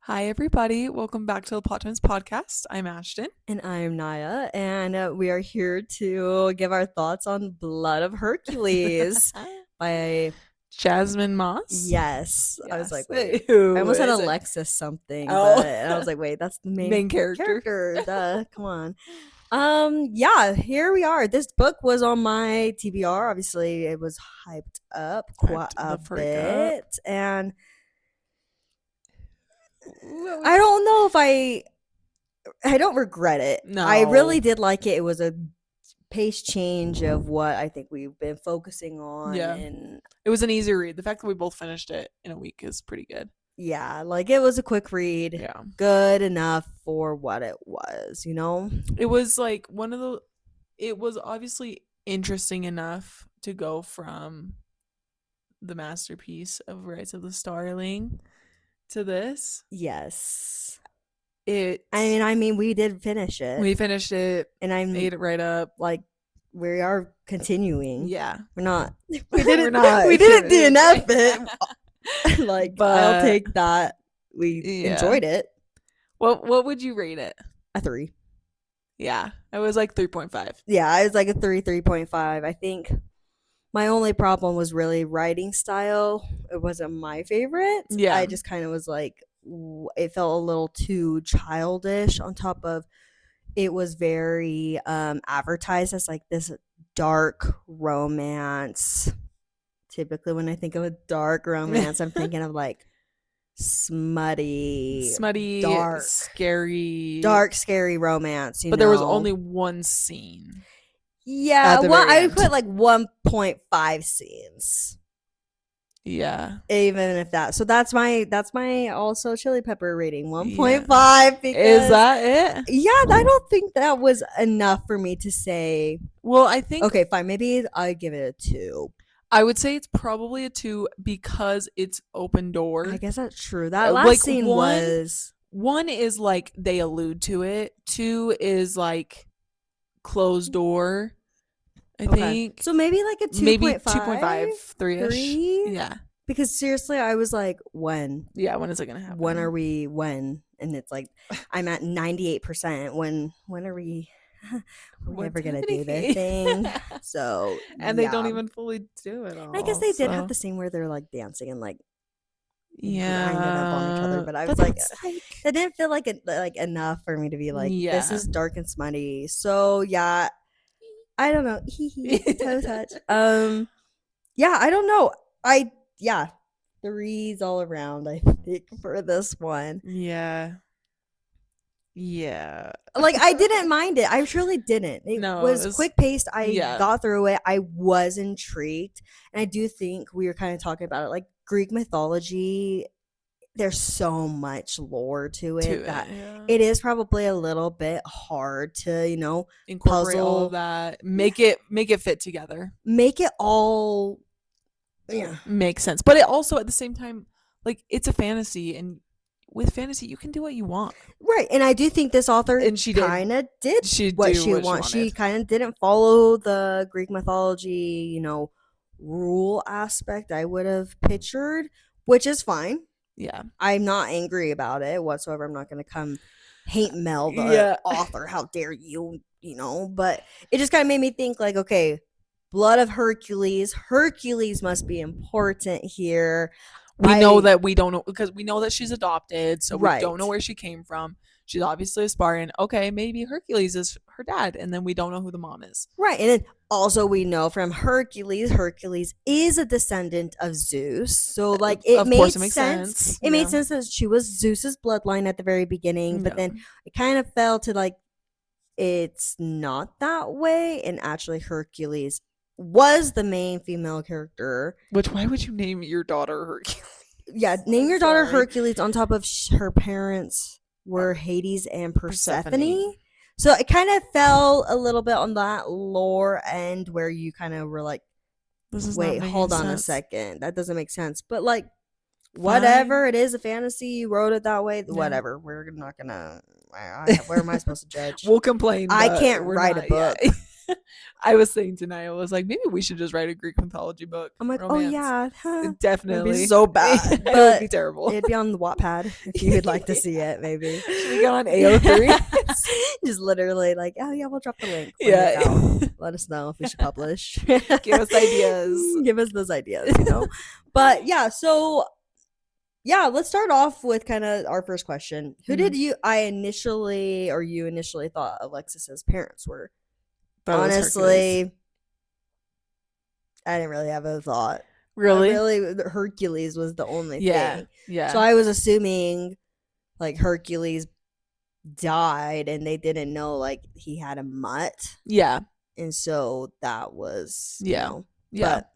Hi, everybody. Welcome back to the Plot Twins podcast. I'm Ashton. And I'm Naya, and we are here to give our thoughts on Blood of Hercules by, Jasmine Moss. yes. I was like, Yes. wait. Who I almost said is it? Alexis something, Oh. but and I was like, wait, that's the Main character. Duh, come on. Yeah, here we are. This book was on my TBR. Obviously, it was hyped up quite a bit, and I don't know if I don't regret it. No. I really did like it. It was a pace change of what I think we've been focusing on. Yeah. And it was an easy read. The fact that we both finished it in a week is pretty good. yeah, like it was a quick read. Yeah. Good enough for what it was, you know? It was like it was obviously interesting enough to go from the masterpiece of Rise of the Starling to this. Yes. I mean, we did finish it. We finished it, and I ate it right up. Like, we are continuing. Yeah, we're not. We didn't do enough. Like, but I'll take that. We enjoyed it. What would you rate it? A 3. Yeah, I was like 3.5. Yeah, I was like a 3.5. I think my only problem was really writing style. It wasn't my favorite. Yeah, I just kind of was like, it felt a little too childish. On top of it was very advertised as like this dark romance. Typically, when I think of a dark romance, I'm thinking of like smutty, dark, scary romance. But there was only one scene. Yeah, well, I would put like 1.5 scenes. Yeah, even if that. So that's my also chili pepper rating, 1.5. Because, is that it? Yeah, I don't think that was enough for me to say. Well, I think okay, fine. Maybe I give it a 2. I would say it's probably a 2 because it's open door. I guess that's true. That last scene was 1 is like they allude to it. 2 is like closed door. I think so. Maybe like a 2.5, maybe 2.5, 3ish. 3? Yeah. Because seriously, I was like, when? Yeah, when is it gonna happen? When are we? When? And it's like, I'm at 98%. When are we? We're never gonna do their thing. So and they don't even fully do it all. I guess they did have the scene where they're like dancing and like grinding up on each other, but I was like, that didn't feel like enough for me to be like, this is dark and smutty. So yeah, I don't know. Toe touch. Yeah, I don't know. 3s all around, I think, for this one. Yeah. Like, I didn't mind it. I truly didn't. It was quick paced. I got through it. I was intrigued. And I do think we were kind of talking about it. Like, Greek mythology, there's so much lore to it that it is probably a little bit hard to, incorporate all of that. Make it fit together. Make it all make sense. But it also, at the same time, like, it's a fantasy, and with fantasy you can do what you want, right? And I do think this author kind of did what she wanted. She kind of didn't follow the Greek mythology rule aspect I would have pictured, which is fine. Yeah, I'm not angry about it whatsoever. I'm not going to come hate mail the author. How dare you? But it just kind of made me think like, okay, Blood of Hercules must be important here. We know that we don't know, because we know that she's adopted, so we don't know where she came from. She's obviously a Spartan. Okay, maybe Hercules is her dad, and then we don't know who the mom is. Right, and then also we know from Hercules is a descendant of Zeus. So like it made sense. It made sense that she was Zeus's bloodline at the very beginning, but then it kind of fell to like it's not that way, and actually Hercules was the main female character. Which, why would you name your daughter Hercules? Yeah, name your daughter Hercules on top of her parents were Hades and Persephone. So it kind of fell a little bit on that lore end where you kind of were like, wait, hold on a second. That doesn't make sense. But like, whatever, it is a fantasy. You wrote it that way. Yeah. Whatever. We're not going to, where am I supposed to judge? We'll complain. I can't write a book. I was saying tonight, I was like, maybe we should just write a Greek mythology book. I'm like, oh romance. yeah, Definitely. It'd be so bad, It would but be terrible. it'd be on the Wattpad if you would like to see it. Maybe should we go on AO3? Just literally like, oh yeah, we'll drop the link. Yeah. Let us know if we should publish. Give us ideas. Give us those ideas, you know. But yeah, so yeah, let's start off with kind of our first question. Who did you initially thought Alexis's parents were? Honestly, I didn't really have a thought. Really? Hercules was the only thing. Yeah. So I was assuming like Hercules died and they didn't know like he had a mutt. Yeah. And so that was, yeah. But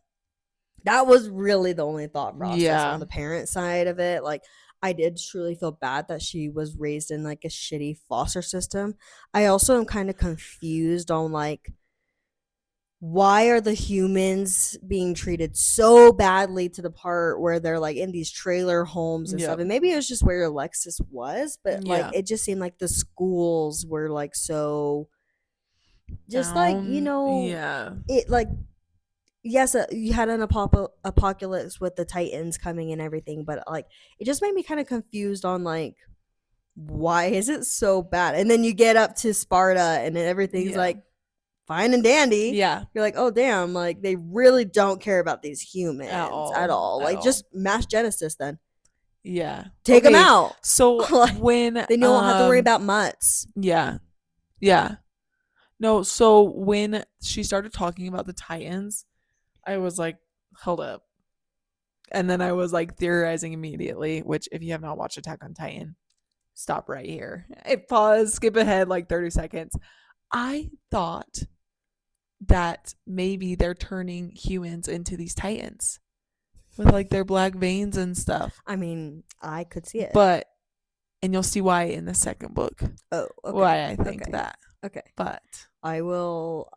that was really the only thought process on the parent side of it. Like, I did truly feel bad that she was raised in like a shitty foster system. I also am kind of confused on like, why are the humans being treated so badly to the part where they're like in these trailer homes and stuff? And maybe it was just where Alexis was, but like it just seemed like the schools were like so just like, it like, yes, you had an apocalypse with the Titans coming and everything, but like it just made me kind of confused on like, why is it so bad? And then you get up to Sparta and everything's like fine and dandy. Yeah. You're like, oh damn, like they really don't care about these humans at all. Like just mass Genesis then. Yeah. Take them out. So when then you don't have to worry about mutts. Yeah. Yeah. No, so when she started talking about the Titans, I was like, hold up. And then I was like theorizing immediately, which if you have not watched Attack on Titan, stop right here. Pause, skip ahead like 30 seconds. I thought that maybe they're turning humans into these Titans with like their black veins and stuff. I mean, I could see it. And you'll see why in the second book. Oh, okay. Why I think that. Okay. But I will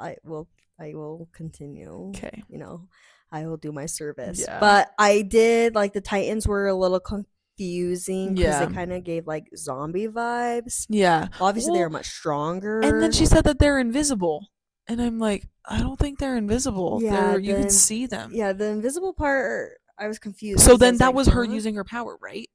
continue. Okay. I will do my service. Yeah. But I did like the Titans were a little confusing because they kind of gave like zombie vibes. Yeah. Obviously they were much stronger. And then she said that they're invisible. And I'm like, I don't think they're invisible. Yeah, you can see them. Yeah, the invisible part, I was confused. So then that was her using her power, right?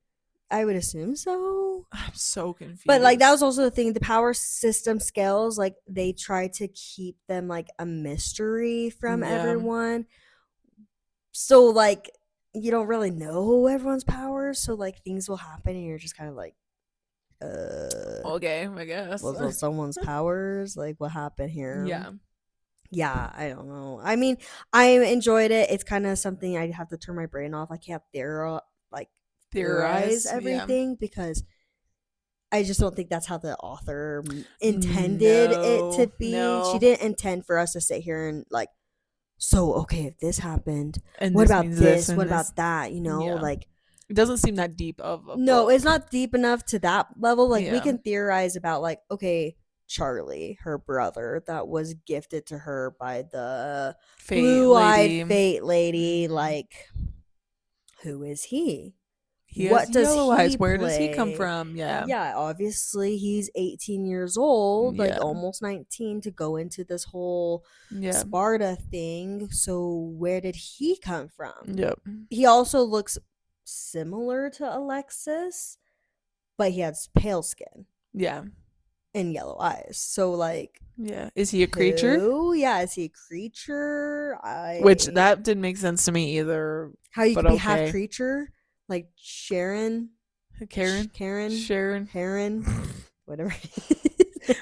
I would assume so. I'm so confused. But like that was also the thing. The power system scales, like they try to keep them like a mystery from everyone. So like you don't really know everyone's powers. So like things will happen and you're just kind of like, okay, I guess. Was someone's powers? Like what happened here? Yeah, I don't know. I mean, I enjoyed it. It's kind of something I have to turn my brain off. I can't theorize everything because I just don't think that's how the author intended it to be. She didn't intend for us to sit here and like, so okay, if this happened, and what about this? What about that? Like it doesn't seem that deep of a book. It's not deep enough to that level. Like we can theorize about like, okay, Charlie, her brother that was gifted to her by the blue-eyed fate lady, like who is he? What does yellow eyes? Where does he come from? Yeah, obviously he's 18 years old, like almost 19 to go into this whole Sparta thing. So where did he come from? He also looks similar to Alexis, but he has pale skin. And yellow eyes. So like, is he a creature? Oh yeah, is he a creature? Which that didn't make sense to me either. How you could be half creature? Like Karen, whatever.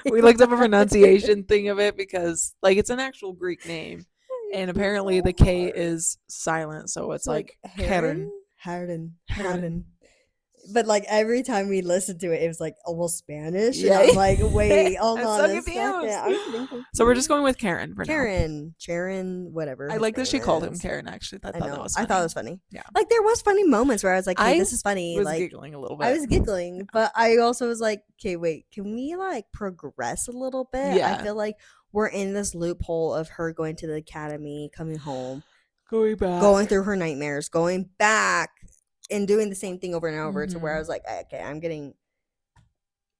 We looked up a pronunciation thing of it because like it's an actual Greek name, and apparently the K is silent, so it's like Karen. But like every time we listened to it, it was like almost Spanish. Yeah. And I'm like, wait, hold on a second. So we're just going with Karen for now. Sharon, whatever. I like that she called him Karen, actually. I thought it was funny. Yeah. Like there was funny moments where I was like, hey, this is funny. I was like, giggling a little bit. I was giggling, but I also was like, okay, wait, can we like progress a little bit? Yeah. I feel like we're in this loophole of her going to the academy, coming home, going back, going through her nightmares, going back, and doing the same thing over and over to where I was like, okay, I'm getting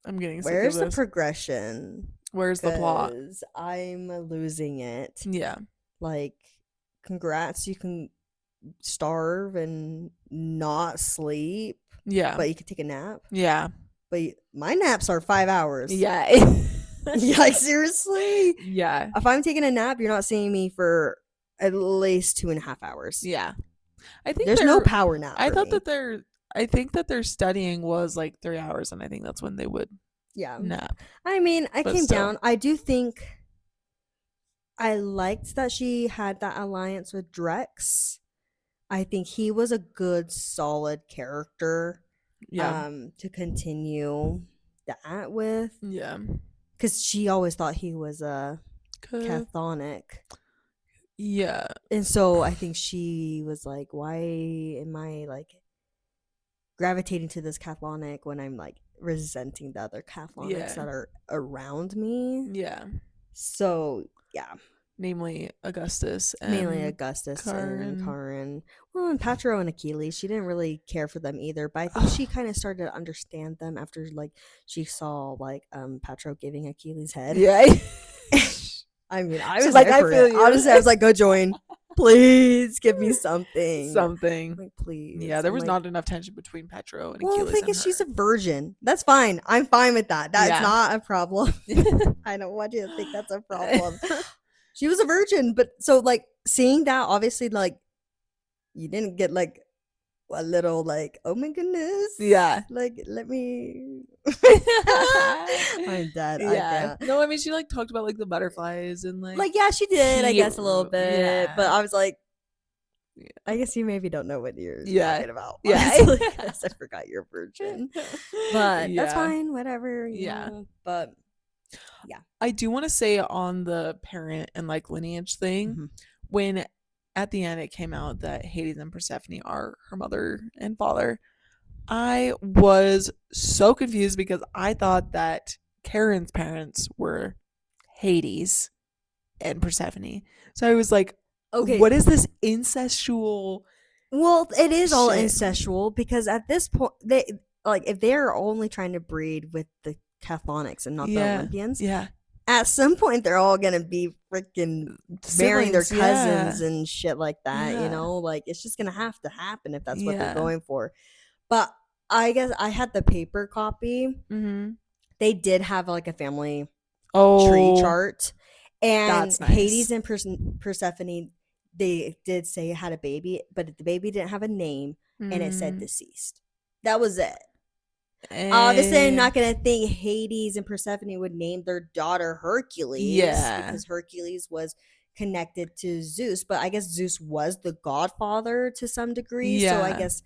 sick where's of the this. progression? Where's the plot? because I'm losing it. Yeah. Like, congrats, you can starve and not sleep, Yeah. but you can take a nap. Yeah. But my naps are 5 hours. Yeah. Yeah, like, seriously? Yeah. If I'm taking a nap, you're not seeing me for at least 2.5 hours. Yeah. I think there's no power nap. I for thought me. that I think that their studying was like 3 hours, and I think that's when they would nap. I mean, I But came still. down. I do think I liked that she had that alliance with Drex. I think he was a good, solid character Yeah. to continue that with. Yeah. Because she always thought he was a Good. Catholic. Yeah. And so I think she was like, why am I like gravitating to this Catholic when I'm like resenting the other Catholics that are around me? Yeah. So yeah. Namely Augustus and Mainly Augustus and Karen. Well, and Patro and Achilles. She didn't really care for them either, but I think she kind of started to understand them after like she saw like Patro giving Achilles head. Yeah. I mean, I was like, I feel you. Honestly, I was like, go join. Please give me something. Something. Like, please. Yeah, there was not enough tension between Petro and Well, Achilles. the thing is, she's a virgin. That's fine. I'm fine with that. That's not a problem. I don't want you to think that's a problem. She was a virgin, but so like seeing that, obviously, like you didn't get like a little like, oh my goodness, yeah, like let me. I'm dead. Yeah, no, I mean she like talked about like the butterflies and like yeah, she did. I guess a little bit, yeah. But I was like, I guess you maybe don't know what you're talking about. Yeah, because I forgot you're a virgin, but that's fine. Whatever. You know, but. Yeah. I do want to say on the parent and like lineage thing, when at the end it came out that Hades and Persephone are her mother and father, I was so confused because I thought that Karen's parents were Hades and Persephone. So I was like, okay, what is this incestual? Well, it is all incestual because at this point, they like if they're only trying to breed with the Catholics and not the Olympians. Yeah. At some point, they're all gonna be freaking marrying their cousins and shit like that. You know, like it's just gonna have to happen if that's what they're going for. But I guess I had the paper copy. They did have like a family tree chart, and nice. Hades and Persephone, they did say it had a baby, but the baby didn't have a name, and it said deceased. That was it. Obviously, I'm not gonna think Hades and Persephone would name their daughter Hercules, because Hercules was connected to Zeus. But I guess Zeus was the godfather to some degree, so I guess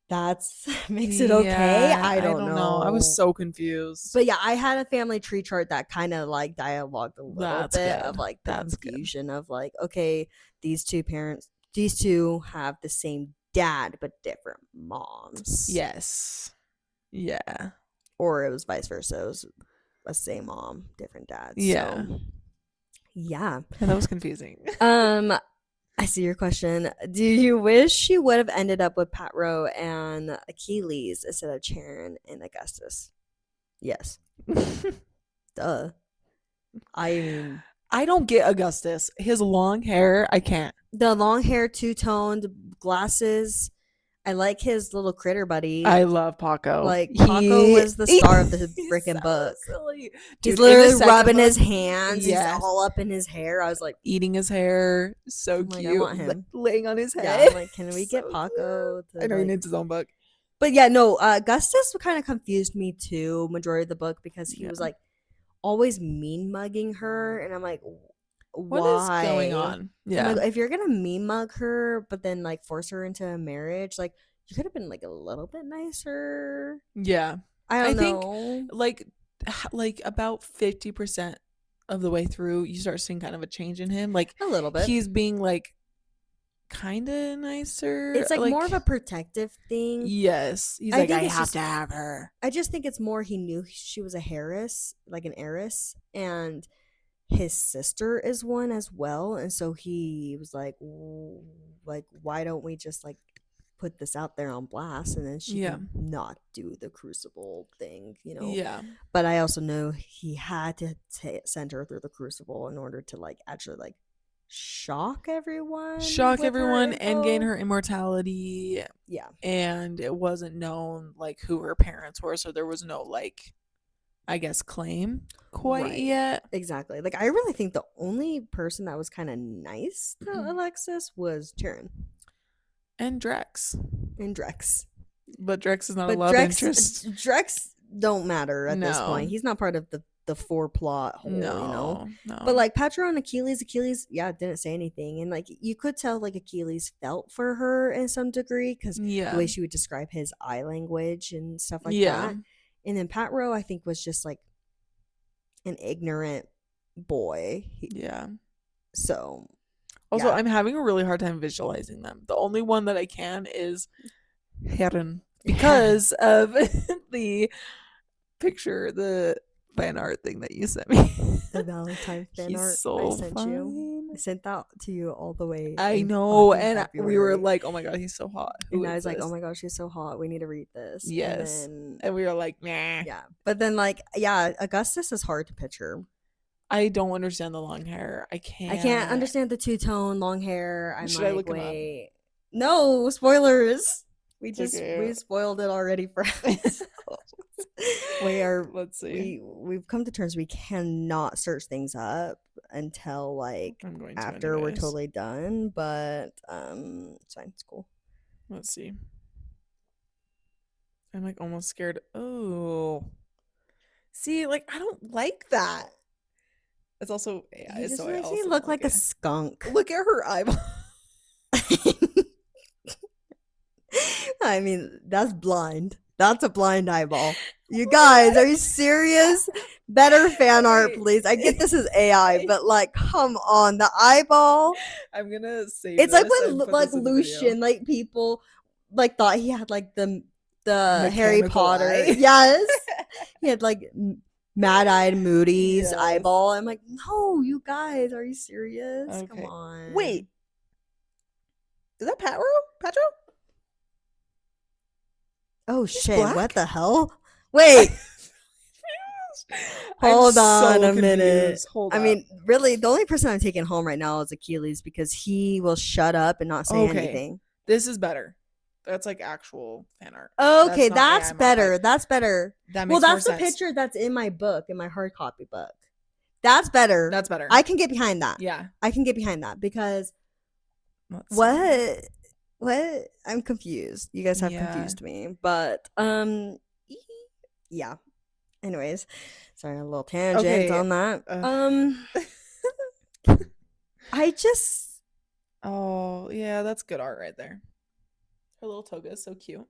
that's makes it okay. I don't know. I was so confused. But yeah, I had a family tree chart that kind of like dialogued a little bit of like the confusion of like, okay, these two have the same dad but different moms. Yes. Yeah. Or it was vice versa. It was a same mom, different dads. Yeah. So, yeah. That was confusing. I see your question. Do you wish she would have ended up with Patro and Achilles instead of Charon and Augustus? Yes. Duh. I mean, I don't get Augustus. His long hair, I can't. The long hair, two-toned glasses. I like his little critter buddy. I love Paco. Like Paco was the star of the freaking book. Silly. He's literally rubbing his hands. Yes. He's all up in his hair. I was like, eating his hair. So cute. I want him laying on his head. Yeah, I'm like, can we get Paco? I know he needs his own book. But yeah, no. Augustus kind of confused me too. Majority of the book because he was like always mean mugging her, and I'm like, why? What is going on? Yeah. Like, if you're gonna mean mug her, but then like force her into a marriage, like you could have been like a little bit nicer. Yeah. I think like about 50% of the way through, you start seeing kind of a change in him. Like a little bit. He's being like kind of nicer. It's like more of a protective thing. Yes. He's like, I have to have her. I just think it's more he knew she was a heiress, like an heiress, and his sister is one as well, and so he was like, why don't we just like put this out there on blast, and then she can not do the crucible thing, you know. Yeah. But I also know he had to send her through the crucible in order to like actually like shock everyone and gain her immortality. Yeah. And it wasn't known like who her parents were, so there was no like, I guess, claim quite yet. Exactly. Like, I really think the only person that was kind of nice to Alexis was Charon. And Drex. But Drex is not a love interest. Drex don't matter at this point. He's not part of the 4 plot whole, you know? No. But, like, Patra and Achilles, didn't say anything. And, like, you could tell, like, Achilles felt for her in some degree because the way she would describe his eye language and stuff like that. And then Patro, I think, was just, like, an ignorant boy. So. Also, I'm having a really hard time visualizing them. The only one that I can is Herren. Because of the picture, the fan art thing that you sent me. The Valentine fan art I sent you. I sent that to you all the way. I know. And February. We were like, oh my god, he's so hot. And I was like, oh my gosh, she's so hot. We need to read this. Yes. And we were like, nah. Yeah. But then, like, Augustus is hard to picture. I don't understand the long hair. I can't understand the two-tone long hair. Should I look wait. No, spoilers. We spoiled it already for us. Let's see. We've come to terms we cannot search things up until like after we're totally done, but it's fine, it's cool. Let's see. I'm like almost scared. Oh. See, like I don't like that. It's also AI, so makes me look like a skunk. Look at her eyeball. I mean, that's blind. That's a blind eyeball. You guys, are you serious? Better fan art, please. I get this is AI, but like, come on, the eyeball. I'm gonna say it's like when like Lucian, like people like thought he had like the Harry Potter. Eye. Yes, he had like mad-eyed Moody's eyeball. I'm like, no, you guys, are you serious? Okay. Come on. Wait, is that Patro? Oh shit! Black? What the hell? Wait. Hold on a minute. I mean, really, the only person I'm taking home right now is Achilles because he will shut up and not say anything. This is better. That's like actual fan art. Okay, that's better. That's better. That makes more sense. The picture that's in my book, in my hard copy book. That's better. I can get behind that. Yeah, I can get behind that because What? I'm confused. You guys have confused me. But yeah. Anyways, sorry, a little tangent on that. I just that's good art right there. Her little toga is so cute.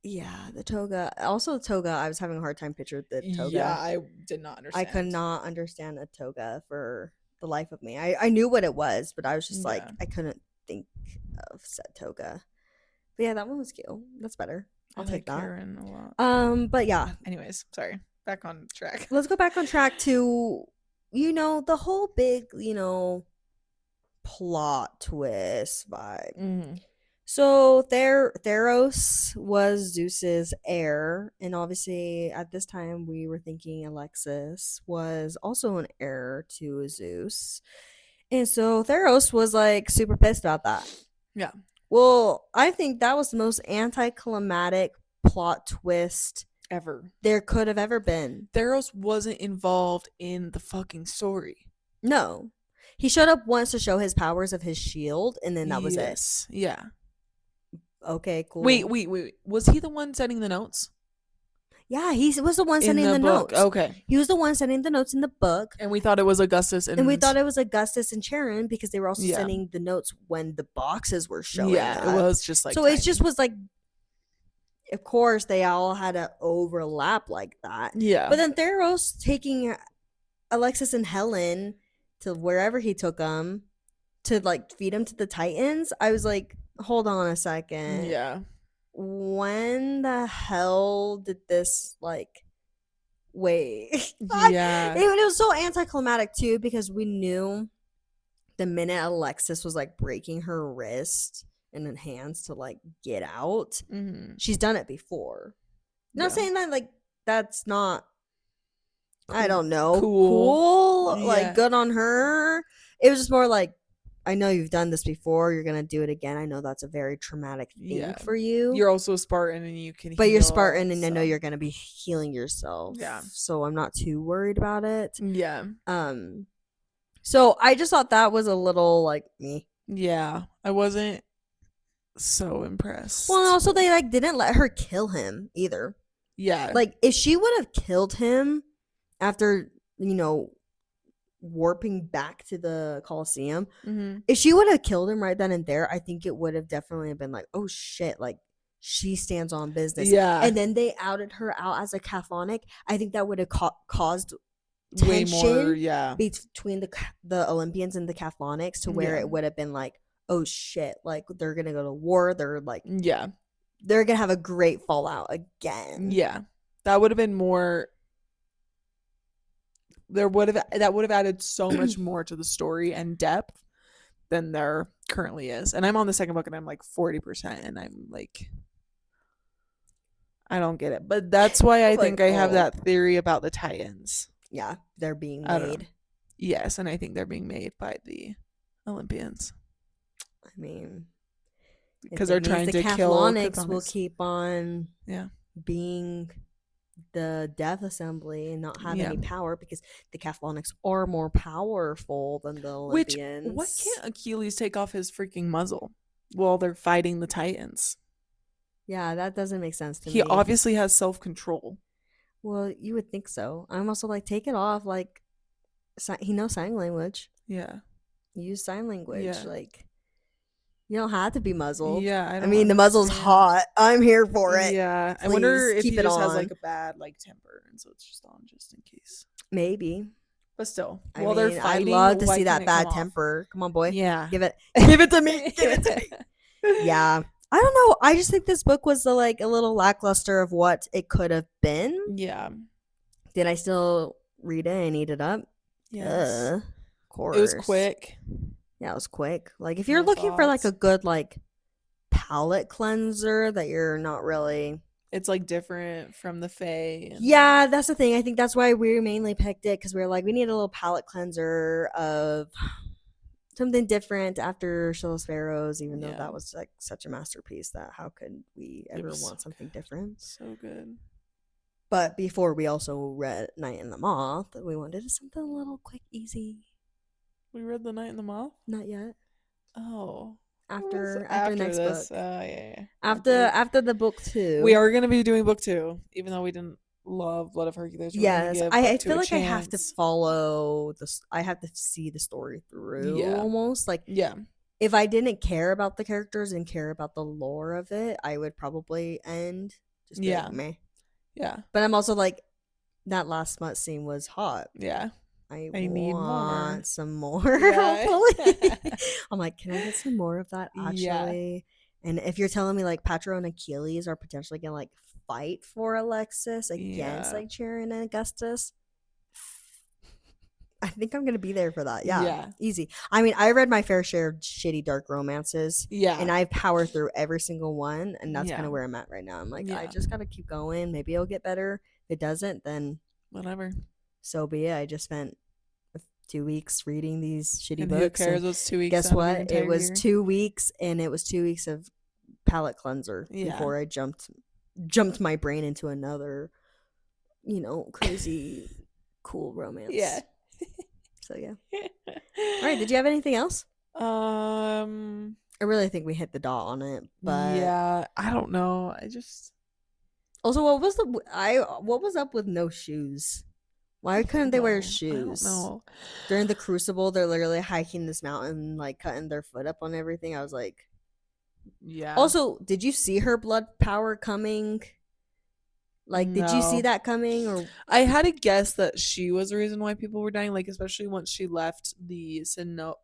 Yeah, the toga. Also, the toga. I was having a hard time picturing the toga. Yeah, I did not understand. I could not understand a toga for the life of me. I knew what it was, but I was just like, I couldn't think of said toga. But yeah, that one was cute. That's better. I'll take that. Karen a lot. But yeah. Anyways, sorry. Back on track. Let's go back on track to, the whole big, plot twist vibe. Mm-hmm. So Theros was Zeus's heir, and obviously at this time we were thinking Alexis was also an heir to Zeus. And so Theros was like super pissed about that. Yeah. Well, I think that was the most anticlimactic plot twist ever there could have ever been. Theros wasn't involved in the fucking story. No. He showed up once to show his powers of his shield, and then that was it. Yeah. Okay, cool. Wait. Was he the one sending the notes? Yeah, he was the one sending the notes. Okay. He was the one sending the notes in the book. And we thought it was Augustus and we thought it was Augustus and Charon because they were also sending the notes when the boxes were showing. Yeah, it was just like so tiny. It just was like, of course, they all had to overlap like that. Yeah. But then Theros taking Alexis and Helen to wherever he took them to like feed them to the Titans, I was like, hold on a second. Yeah. When the hell did this wait? Yeah. It was so anticlimactic too because we knew the minute Alexis was like breaking her wrist and then hands to like get out. Mm-hmm. She's done it before. Not Yeah. saying that like that's not, I Cool. don't know, Cool. Yeah. like good on her. It was just more like, I know you've done this before. You're gonna do it again. I know that's a very traumatic thing Yeah. for you. You're also a Spartan and you can but heal, you're Spartan, and so. I know you're gonna be healing yourself. Yeah. So I'm not too worried about it. Yeah. So I just thought that was a little like me. Yeah. I wasn't so impressed. Well, also they like didn't let her kill him either. Yeah. Like if she would have killed him after, you know, warping back to the Coliseum, if she would have killed him right then and there, I think it would have definitely been like, oh shit, like she stands on business. Yeah. And then they outed her out as a Catholic. I think that would have caused way more, tension between the Olympians and the Catholics, to where Yeah. it would have been like, oh shit, like they're gonna go to war. They're like, Yeah. they're gonna have a great fallout again. Yeah. That would have been more. That would have added so much more to the story and depth than there currently is. And I'm on the second book and I'm like 40%, and I'm like, I don't get it. But that's why I Like, think I have that theory about the Titans. Yeah, they're being I don't know. made. Yes, and I think they're being made by the Olympians. I mean, because they're trying to kill Catholics will keep on being the Death Assembly and not have any power, because the Catholics are more powerful than the Olympians. Which, what can't Achilles take off his freaking muzzle while they're fighting the Titans? Yeah, that doesn't make sense to me. He obviously has self-control. Well, you would think so. I'm also like, take it off. Like, he knows sign language. Yeah. Use sign language. Yeah. Like, you don't have to be muzzled. Yeah, I mean, the muzzle's hot. I'm here for it. Yeah. Please, I wonder if he just has like a bad like temper, and so it's just on just in case. Maybe. But still, while they're fighting, I'd love to see that bad temper. Come on, boy. Yeah. Give it to me. Give it to me. Yeah. I don't know. I just think this book was like a little lackluster of what it could have been. Yeah. Did I still read it and eat it up? Yes. Of course. It was quick. Yeah, it was quick. Like, if you're looking for like a good like palate cleanser that you're not really, it's like different from the Fae. Yeah, that's the thing. I think that's why we mainly picked it, because we were like, we need a little palate cleanser of something different after Shield of Sparrows, even though that was like such a masterpiece that how could we ever want something different? So good. But before we also read Night and the Moth, we wanted something a little quick, easy. We read The Night and the Moth? Not yet. Oh. After next this book. Yeah. After the book 2. We are going to be doing book 2, even though we didn't love Blood of Hercules. Yes, I feel like I have to follow this. I have to see the story through almost. Like, if I didn't care about the characters and care about the lore of it, I would probably end. Just like, meh. Yeah. But I'm also like, that last smut scene was hot. Yeah. I need want some more. Yeah. I'm like, can I get some more of that actually? Yeah. And if you're telling me like Patro and Achilles are potentially gonna like fight for Alexis against like Chiron and Augustus, I think I'm gonna be there for that. Yeah. Easy. I mean, I read my fair share of shitty dark romances. Yeah. And I've powered through every single one, and that's kind of where I'm at right now. I'm like, I just gotta keep going. Maybe it'll get better. If it doesn't, then whatever. So be it. I just spent 2 weeks reading these shitty books. Who cares? Those 2 weeks. Guess what? It was 2 weeks, and it was 2 weeks of palate cleanser before I jumped my brain into another, crazy, cool romance. Yeah. So yeah. All right. Did you have anything else? I really think we hit the dot on it, but yeah, I don't know. I just also what was up with no shoes? Why couldn't they wear shoes? I don't know. During the Crucible, they're literally hiking this mountain, like cutting their foot up on everything. I was like, yeah. Also, did you see her blood power coming? Like, did you see that coming? Or I had a guess that she was the reason why people were dying, like especially once she left the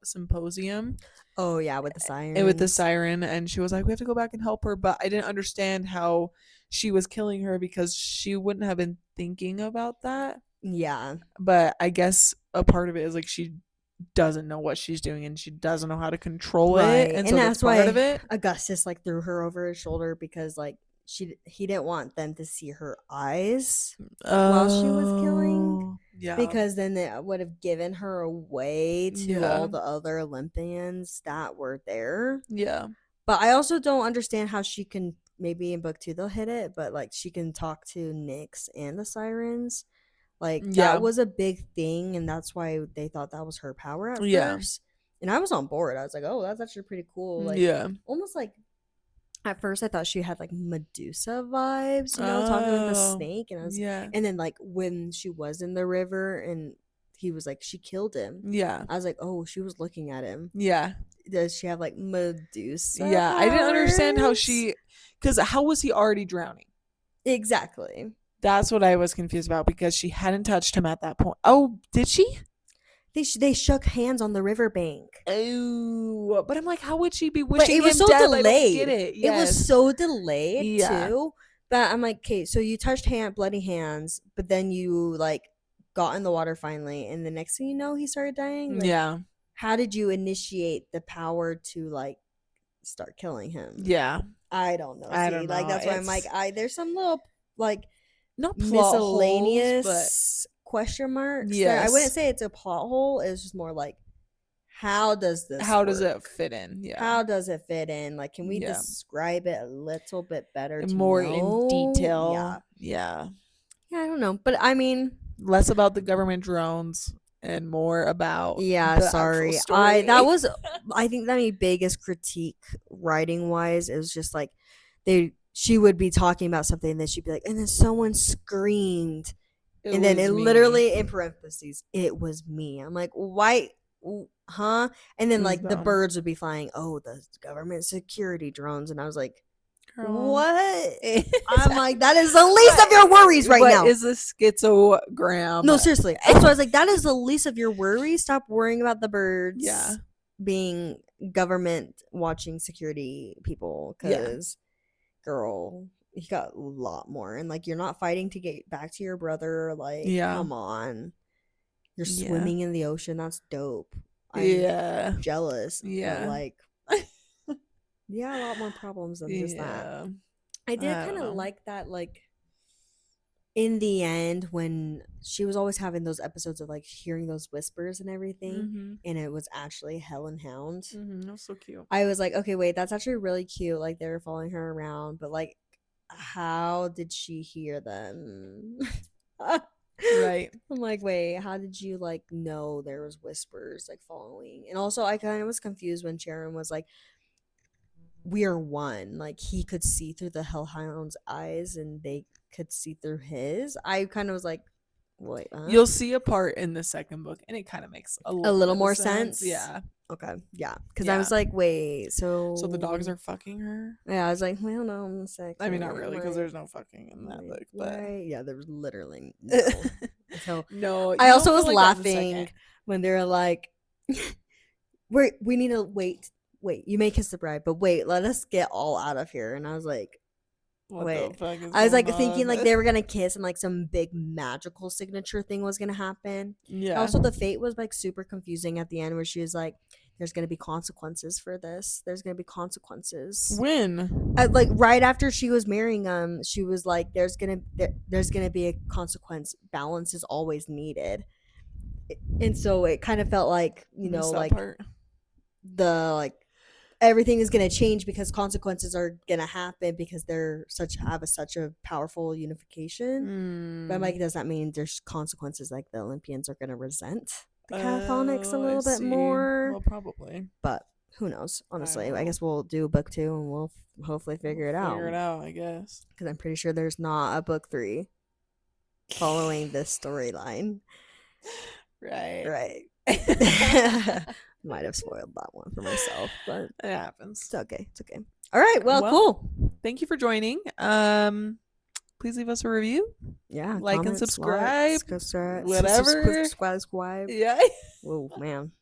symposium. Oh yeah, with the siren. And with the siren, and she was like, "We have to go back and help her," but I didn't understand how she was killing her because she wouldn't have been thinking about that. Yeah. But I guess a part of it is like she doesn't know what she's doing and she doesn't know how to control it, And so that's part of it. Augustus like threw her over his shoulder because like he didn't want them to see her eyes while she was killing. Yeah. Because then it would have given her away to all the other Olympians that were there. Yeah. But I also don't understand how she can, maybe in book 2 they'll hit it, but like she can talk to Nyx and the Sirens. Like that was a big thing, and that's why they thought that was her power at first. And I was on board. I was like, oh, that's actually pretty cool. Like, almost like at first I thought she had like Medusa vibes, you know, talking with the snake. And I was, and then like when she was in the river and he was like, she killed him. Yeah. I was like, oh, she was looking at him. Yeah. Does she have like Medusa? Yeah, powers? I didn't understand how because how was he already drowning? Exactly. That's what I was confused about, because she hadn't touched him at that point. Oh, did she? They shook hands on the riverbank. Oh, but I'm like, how would she be wishing him dead? It was so delayed. I don't get it. Yes. It was so delayed too. But I'm like, okay, so you touched bloody hands, but then you like got in the water finally, and the next thing you know, he started dying. Like, how did you initiate the power to like start killing him? Yeah, I don't know. I don't know. Like that's why I'm like, there's some little like not miscellaneous holes, question marks. Yes. I wouldn't say it's a plot hole. It's just more like, how does this does it fit in? Yeah. How does it fit in? Like, can we describe it a little bit better? More in detail. Yeah. Yeah, I don't know. But I mean, less about the government drones and more about sorry. I think that my biggest critique writing wise is just like she would be talking about something and then she'd be like, and then someone screamed. And then it literally in parentheses, it was me. I'm like, why? Huh? And then like the birds would be flying. Oh, the government security drones. And I was like, what? I'm like, that is the least of your worries right now. What is a schizogram? No, seriously. And so I was like, that is the least of your worries. Stop worrying about the birds being government watching security people. Because, girl, you got a lot more. And like, you're not fighting to get back to your brother. Like, come on. You're swimming in the ocean. That's dope. I'm jealous. Yeah. But like, a lot more problems than just that. I did kind of like that, like, in the end, when she was always having those episodes of like hearing those whispers and everything, and it was actually Hell and Hound. That was so cute. I was like, okay, wait, that's actually really cute. Like, they were following her around, but like, how did she hear them? Right. I'm like, wait, how did you like know there was whispers like following? And also, I kind of was confused when Sharon was like, we are one. Like, he could see through the Hellhound's eyes and they could see through his. I kind of was like, wait, you'll see a part in the second book and it kind of makes a little more sense. Yeah. Okay. Yeah. Because I was like, wait, so the dogs are fucking her? Yeah, I was like, well, no, I'm sick. I mean, not really, because there's no fucking in that book. But yeah, there was literally no. So no, I also was like laughing when they were like, we need to wait, you may kiss the bride, but wait, let us get all out of here. And I was like, wait, I was like thinking like they were gonna kiss and like some big magical signature thing was gonna happen. Yeah. Also, the fate was like super confusing at the end, where she was like, there's gonna be consequences for this. There's gonna be consequences. When? Like right after she was marrying she was like, there's gonna be a consequence. Balance is always needed. And so it kind of felt like, you know, like part. The like everything is going to change because consequences are going to happen because they're such a powerful unification. But I'm like, does that mean there's consequences, like the Olympians are going to resent the Catholics a little bit more? Well, probably. But who knows? Honestly, I guess we'll do book 2 and we'll hopefully figure it out. Figure it out, I guess. Because I'm pretty sure there's not a book 3 following this storyline. Right. Might have spoiled that one for myself, but it happens. It's okay. All right. Well, cool. Thank you for joining. Please leave us a review. Yeah. Like and subscribe. Whatever. Subscribe. Yeah. Oh man.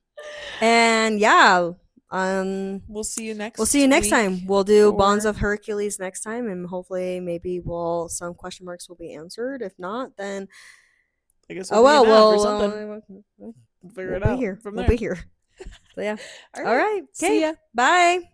And yeah. We'll see you next. Time. We'll do Bonds of Hercules next time, and hopefully, maybe some question marks will be answered. If not, then I guess. Figure it out from there. We'll be here. So yeah. All right. See ya. Bye.